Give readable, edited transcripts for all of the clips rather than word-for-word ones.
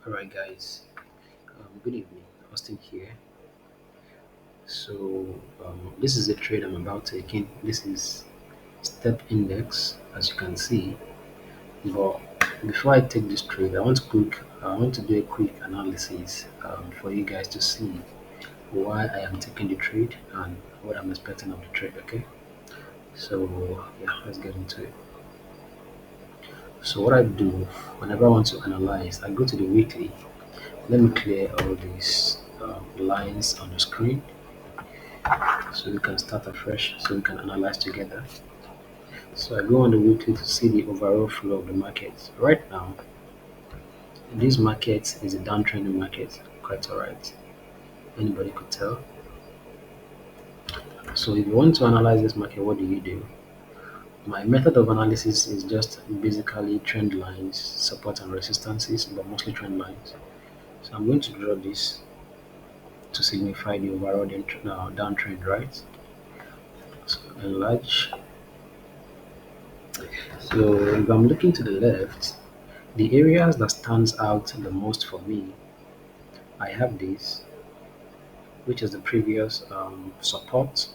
All right, guys. Good evening. Austin here. This is the trade I'm about taking. This is step index, as you can see. But before I take this trade, I want to do a quick analysis for you guys to see why I am taking the trade and what I'm expecting of the trade. Okay. So yeah, let's get into it. So what I do whenever I want to analyze, I go to the weekly. Let me clear all these lines on the screen so we can start afresh so we can analyze together. So I go on the weekly to see the overall flow of the market. Right now, this market is a downtrending market, quite alright. Anybody could tell. So if you want to analyze this market, what do you do? My method of analysis is just basically trend lines, support and resistances, but mostly trend lines. So I'm going to draw this to signify the overall downtrend, right? So enlarge. So if I'm looking to the left, the areas that stands out the most for me, I have this, which is the previous support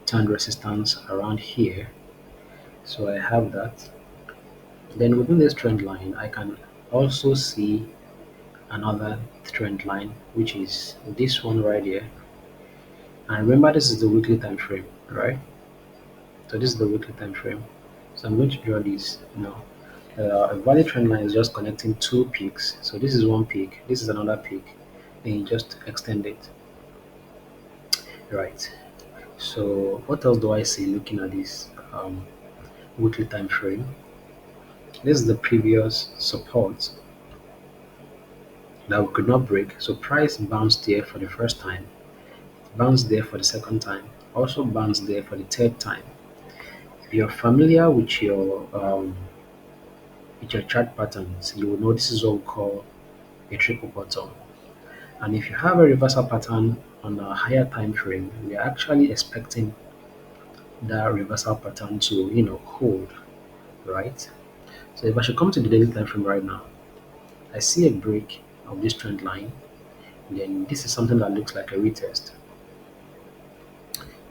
turned resistance around here. So I have that. Then within this trend line, I can also see another trend line, which is this one right here. And remember, this is the weekly time frame, right? So this is the weekly time frame. So I'm going to draw this now. A valid trend line is just connecting two peaks. So this is one peak, this is another peak. Then you just extend it, right? So what else do I see looking at this weekly time frame? This is the previous support that we could not break. So price bounced there for the first time, bounced there for the second time, also bounced there for the third time. If you're familiar with your chart patterns, you will know this is what we call a triple bottom. And if you have a reversal pattern on a higher time frame, we are actually expecting that reversal pattern to hold, right? So if I should come to the daily time frame right now, I see a break of this trend line. Then this is something that looks like a retest.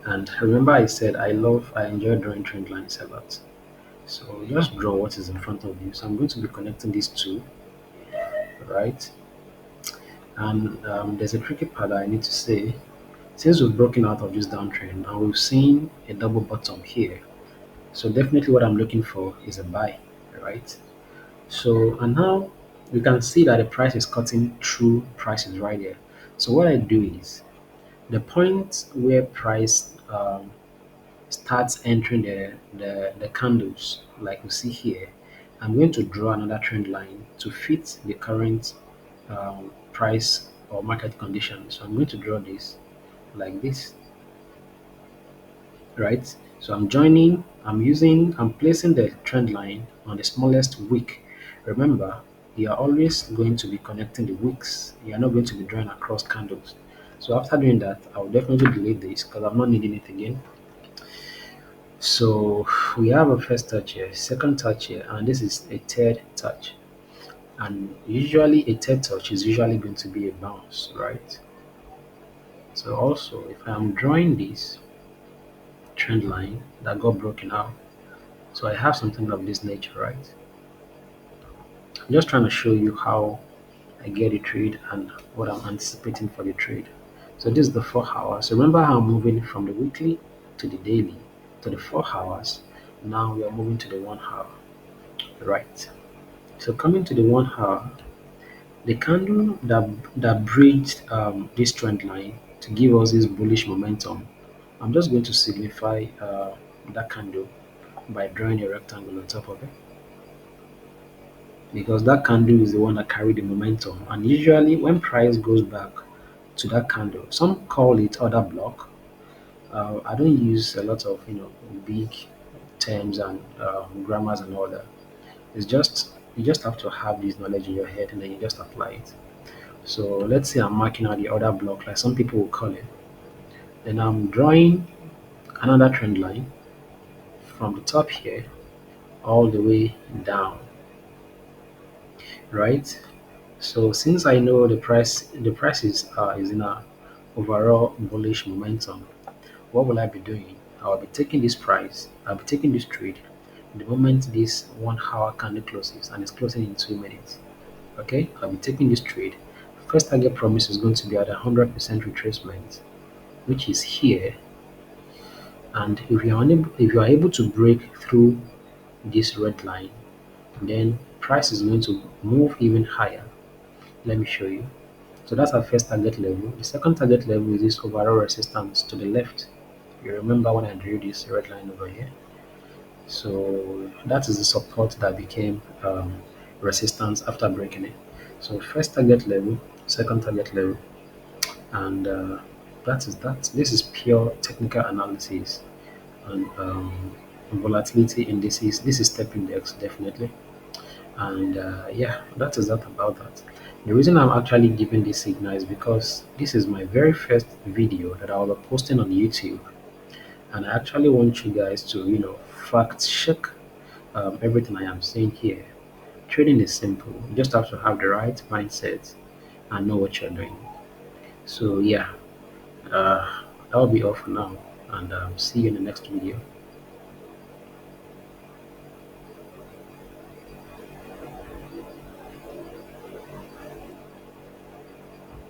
And remember, I said I enjoy drawing trend lines a lot. So just draw what is in front of you. So I'm going to be connecting these two, right? And there's a tricky part that I need to say. Since we've broken out of this downtrend and we've seen a double bottom here, so definitely what I'm looking for is a buy, right? So and now you can see that the price is cutting through prices right here. So what I do is the point where price starts entering the candles like we see here, I'm going to draw another trend line to fit the current price or market condition. So I'm going to draw this like this, right? So I'm placing the trend line on the smallest wick. Remember, you are always going to be connecting the wicks. You are not going to be drawing across candles. So after doing that, I'll definitely delete this because I'm not needing it again. So we have a first touch here, second touch here, and this is a third touch. And usually a third touch is usually going to be a bounce, right? So also if I'm drawing this trend line that got broken out, so I have something of this nature, right? I'm just trying to show you how I get the trade and what I'm anticipating for the trade. So this is the 4 hours. Remember how I'm moving from the weekly to the daily to the 4 hours. Now we are moving to the 1 hour, right? So coming to the 1 hour, the candle that bridged this trend line to give us this bullish momentum, I'm just going to signify that candle by drawing a rectangle on top of it because that candle is the one that carried the momentum. And usually, when price goes back to that candle, some call it order block. I don't use a lot of big terms and grammars and all that. It's just you just have to have this knowledge in your head and then you just apply it. So let's say I'm marking out the order block, like some people will call it. Then I'm drawing another trend line from the top here all the way down, right? So since I know the price is in a overall bullish momentum, what will I be doing? I'll be taking this price, I'll be taking this trade the moment this 1 hour candle closes and it's closing in 2 minutes. Okay, I'll be taking this trade. First target promise is going to be at 100% retracement, which is here. And if you are able to break through this red line, then price is going to move even higher. Let me show you. So that's our first target level. The second target level is this overall resistance to the left. You remember when I drew this red line over here? So that is the support that became resistance after breaking it. So first target level, second target level, and that is that. This is pure technical analysis and volatility indices. This is step index definitely, and yeah, that is that about that. The reason I'm actually giving this signal is because this is my very first video that I will be posting on YouTube, and I actually want you guys to fact check everything I am saying here. Trading is simple. You just have to have the right mindset and know what you're doing. So yeah, that will be all for now, and see you in the next video.